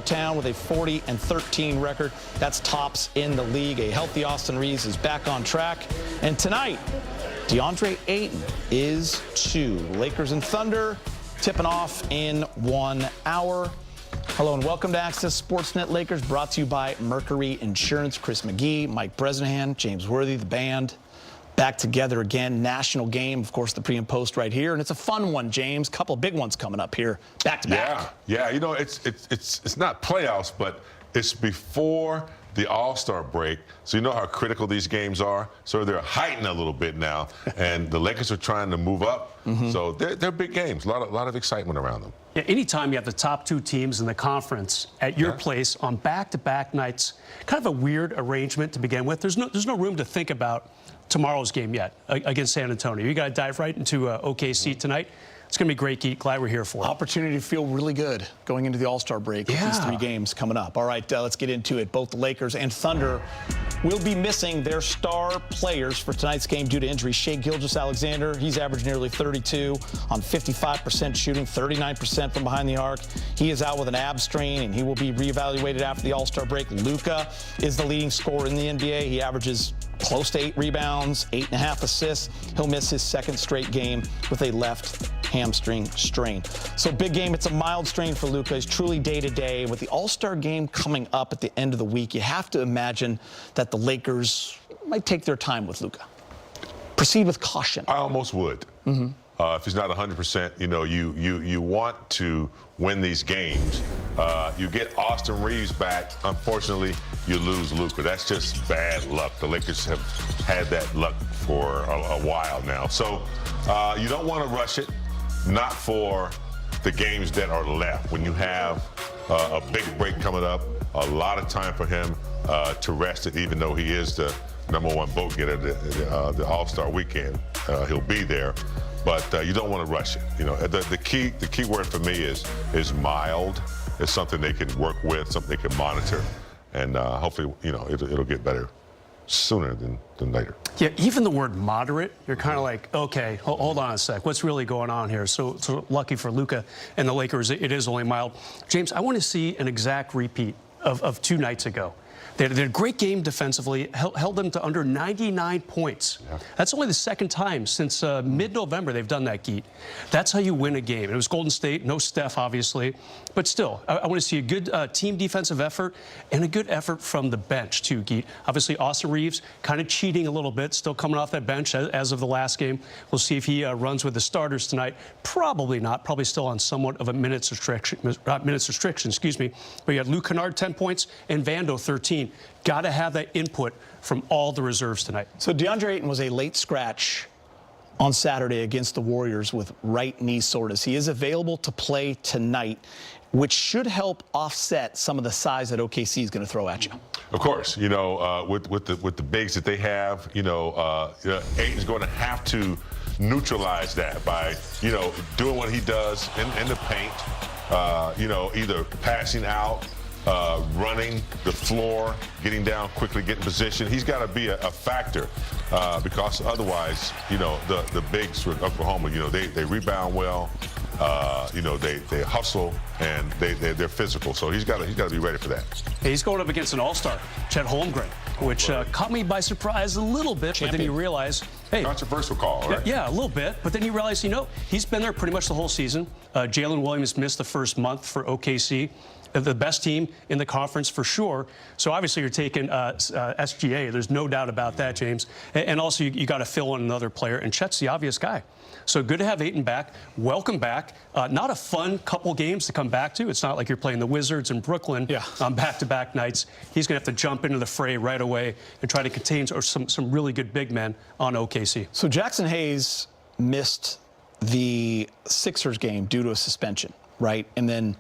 Town with a 40-13 record. That's tops in the league. A healthy Austin Reeves is back on track. And tonight, DeAndre Ayton is 2. Lakers and Thunder tipping off in 1 hour. Hello and welcome to Access Sportsnet Lakers, brought to you by Mercury Insurance. Chris McGee, Mike Bresnahan, James Worthy, the band. Back together again. National game, of course, the pre and post right here, and it's a fun one, James. Couple big ones coming up here, back to back. Yeah. You know, it's not playoffs, but it's before the All-Star break, so you know how critical these games are. So they're heightened a little bit now, and the Lakers are trying to move up. So they're big games. A lot of excitement around them. Yeah, anytime you have the top 2 teams in the conference at your place on back-to-back nights, kind of a weird arrangement to begin with. There's no room to think about tomorrow's game yet against San Antonio. You got to dive right into OKC tonight. It's going to be great, Geek. Glad we're here for it. Opportunity to feel really good going into the All-Star break with these 3 games coming up. All right, let's get into it. Both the Lakers and Thunder will be missing their star players for tonight's game due to injury. Shai Gilgeous-Alexander, he's averaged nearly 32 on 55% shooting, 39% from behind the arc. He is out with an ab strain, and he will be reevaluated after the All-Star break. Luka is the leading scorer in the NBA. He averages close to 8 rebounds, 8.5 assists. He'll miss his 2nd straight game with a left hamstring strain. So big game. It's a mild strain for Luka. He's truly day-to-day. With the All-Star game coming up at the end of the week, you have to imagine that the Lakers might take their time with Luka. Proceed with caution. I almost would. If he's not 100%, you know, you want to win these games. You get Austin Reeves back. Unfortunately, you lose Luka. That's just bad luck. The Lakers have had that luck for a while now. So you don't want to rush it, not for the games that are left. When you have a big break coming up, a lot of time for him to rest it, even though he is the #1 vote getter the All-Star weekend. He'll be there. But you don't want to rush it. You know, the key word for me is mild. It's something they can work with, something they can monitor, and hopefully, you know, it'll get better sooner than later. Yeah, even the word moderate, you're kind of like, okay, hold on a sec. What's really going on here? So lucky for Luka and the Lakers, it is only mild. James, I want to see an exact repeat of 2 nights ago. They had a great game defensively, held them to under 99 points. Yeah. That's only the 2nd time since mid-November they've done that, Geet. That's how you win a game. It was Golden State, no Steph, obviously. But still, I want to see a good team defensive effort and a good effort from the bench, too, Geet. Obviously, Austin Reeves kind of cheating a little bit, still coming off that bench as of the last game. We'll see if he runs with the starters tonight. Probably not. Probably still on somewhat of a minutes restriction, excuse me. But you had Luke Kennard, 10 points, and Vando, 13. Got to have that input from all the reserves tonight. So DeAndre Ayton was a late scratch on Saturday against the Warriors with right knee soreness. He is available to play tonight, which should help offset some of the size that OKC is going to throw at you. Of course, you know, with the bigs that they have, you know, Ayton's going to have to neutralize that by, you know, doing what he does in the paint, you know, either passing out, running the floor, getting down quickly, getting position. He's got to be a factor because otherwise, you know, the bigs for Oklahoma, you know, they rebound well, you know, they hustle and they're physical. So he's got to be ready for that. He's going up against an all-star, Chet Holmgren, which caught me by surprise a little bit. Champion. But then you realize, hey, controversial call, right? Yeah, a little bit. But then you realize, you know, he's been there pretty much the whole season. Jalen Williams missed the first month for OKC. The best team in the conference for sure. So obviously you're taking SGA. There's no doubt about that, James. And also you got to fill in another player, and Chet's the obvious guy. So good to have Ayton back. Welcome back. Not a fun couple games to come back to. It's not like you're playing the Wizards in Brooklyn on back-to-back nights. He's going to have to jump into the fray right away and try to contain some really good big men on OKC. So Jackson Hayes missed the Sixers game due to a suspension, right? And then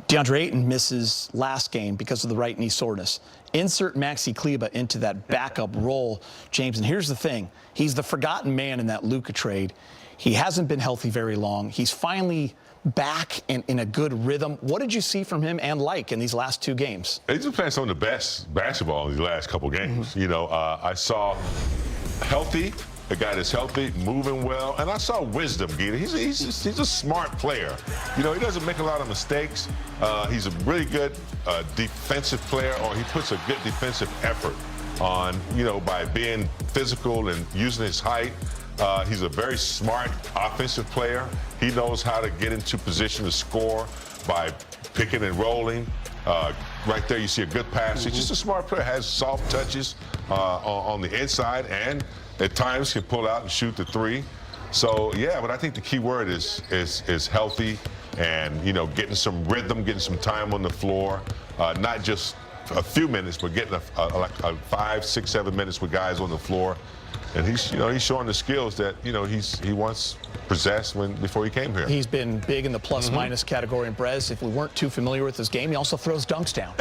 DeAndre Ayton misses last game because of the right knee soreness. Insert Maxi Kleber into that backup role, James. And here's the thing. He's the forgotten man in that Luka trade. He hasn't been healthy very long. He's finally back in a good rhythm. What did you see from him and in these last 2 games? He's been playing some of the best basketball in these last couple games. You know, I saw healthy, a guy that's healthy, moving well, and I saw wisdom, Gita. He's a smart player. You know, he doesn't make a lot of mistakes. He's a really good defensive player, or he puts a good defensive effort on, you know, by being physical and using his height. He's a very smart offensive player. He knows how to get into position to score by picking and rolling. Right there, you see a good pass. He's just a smart player. Has soft touches on the inside, and at times can pull out and shoot the three. So yeah, but I think the key word is healthy, and you know, getting some rhythm, getting some time on the floor, not just a few minutes, but getting like 5, 6, 7 minutes with guys on the floor. And he's showing the skills that, you know, he once possessed before he came here. He's been big in the plus-minus category. And Brez, if we weren't too familiar with his game, he also throws dunks down.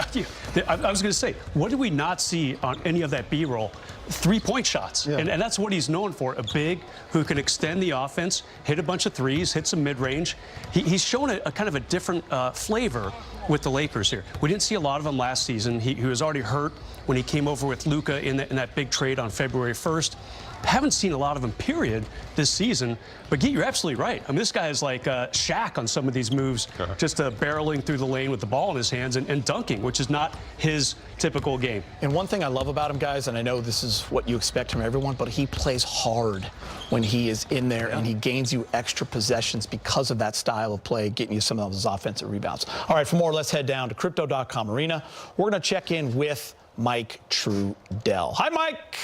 I was going to say, what did we not see on any of that B-roll? 3-point shots. Yeah. And that's what he's known for, a big who can extend the offense, hit a bunch of threes, hit some mid-range. He's shown a kind of a different flavor with the Lakers here. We didn't see a lot of him last season. He was already hurt when he came over with Luka in that big trade on February 1st. Haven't seen a lot of him, period, this season. But, Gee, you're absolutely right. I mean, this guy is like Shaq on some of these moves, just barreling through the lane with the ball in his hands and dunking, which is not his typical game. And one thing I love about him, guys, and I know this is what you expect from everyone, but he plays hard when he is in there, and he gains you extra possessions because of that style of play, getting you some of those offensive rebounds. All right, for more, let's head down to Crypto.com Arena. We're going to check in with Mike Trudell. Hi, Mike.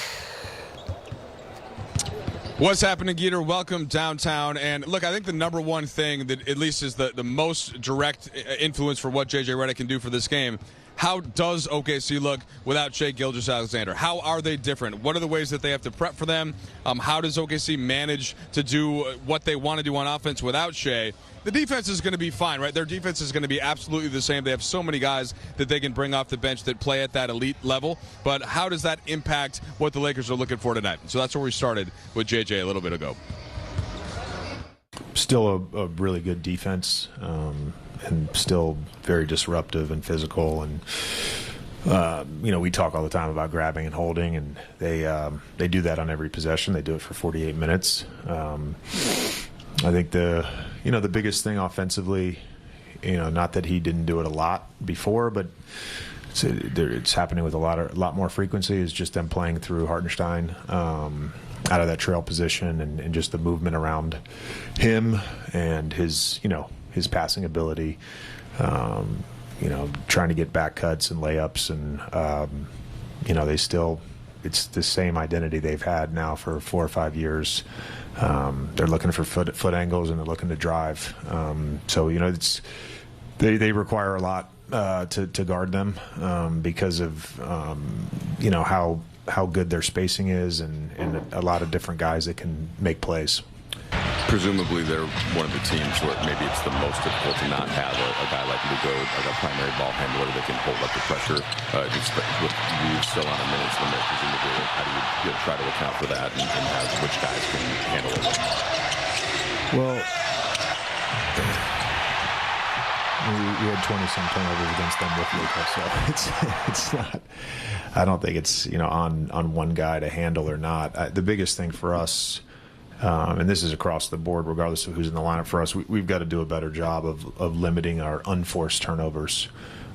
What's happening, Geeter? Welcome downtown. And look, I think the number one thing that at least is the most direct influence for what J.J. Redick can do for this game, how does OKC look without Shai Gilgeous-Alexander? How are they different? What are the ways that they have to prep for them? How does OKC manage to do what they want to do on offense without Shai? The defense is going to be fine, right? Their defense is going to be absolutely the same. They have so many guys that they can bring off the bench that play at that elite level. But how does that impact what the Lakers are looking for tonight? So that's where we started with JJ a little bit ago. Still a really good defense, and still very disruptive and physical. And you know, we talk all the time about grabbing and holding, and they do that on every possession. They do it for 48 minutes. I think the biggest thing offensively, you know, not that he didn't do it a lot before, but it's happening with a lot more frequency, is just them playing through Hartenstein out of that trail position, and just the movement around him and his passing ability, trying to get back cuts and layups, and it's the same identity they've had now for 4 or 5 years. They're looking for foot angles, and they're looking to drive. So, you know, they require a lot to guard them because of how good their spacing is, and a lot of different guys that can make plays. Presumably they're one of the teams where maybe it's the most difficult to not have a guy like Luka, like a primary ball handler that can hold up the pressure. Just with you still on a minute's limit, presumably, how do you try to account for that and have which guys can handle it? Well, we had 20-some turnovers against them with Luka, so it's not. I don't think it's on one guy to handle or not. The biggest thing for us. And this is across the board, regardless of who's in the lineup for us, we've got to do a better job of limiting our unforced turnovers.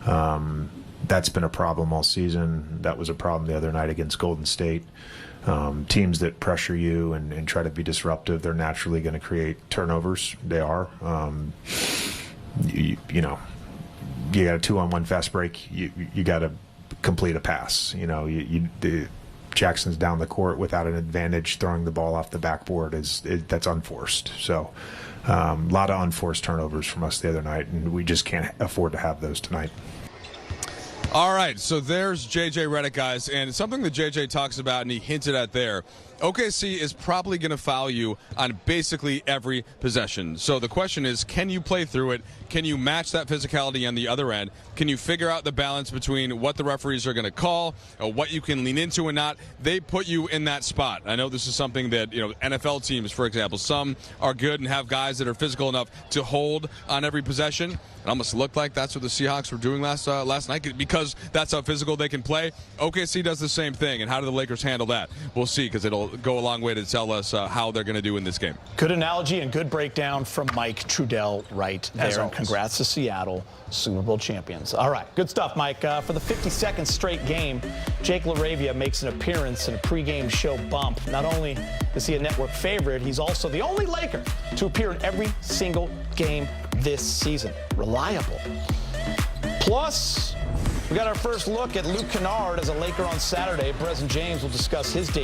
That's been a problem all season. That was a problem the other night against Golden State. Teams that pressure you and try to be disruptive, they're naturally going to create turnovers. They are. You got a 2-on-1 fast break. You got to complete a pass. Jackson's down the court without an advantage, throwing the ball off the backboard that's unforced. So a lot of unforced turnovers from us the other night, and we just can't afford to have those tonight. All right, so there's J.J. Redick, guys, and something that J.J. talks about and he hinted at there. OKC is probably going to foul you on basically every possession. So the question is, can you play through it? Can you match that physicality on the other end? Can you figure out the balance between what the referees are going to call, what you can lean into and not? They put you in that spot. I know this is something that, NFL teams, for example, some are good and have guys that are physical enough to hold on every possession. It almost looked like that's what the Seahawks were doing last night because because that's how physical they can play. OKC does the same thing, and how do the Lakers handle that? We'll see, because it'll go a long way to tell us how they're going to do in this game. Good analogy and good breakdown from Mike Trudell right there. And congrats to Seattle, Super Bowl champions. All right, good stuff, Mike. For the 52nd straight game, Jake LaRavia makes an appearance in a pregame show bump. Not only is he a network favorite, he's also the only Laker to appear in every single game this season. Reliable. Plus, we got our first look at Luke Kennard as a Laker on Saturday. President James will discuss his day.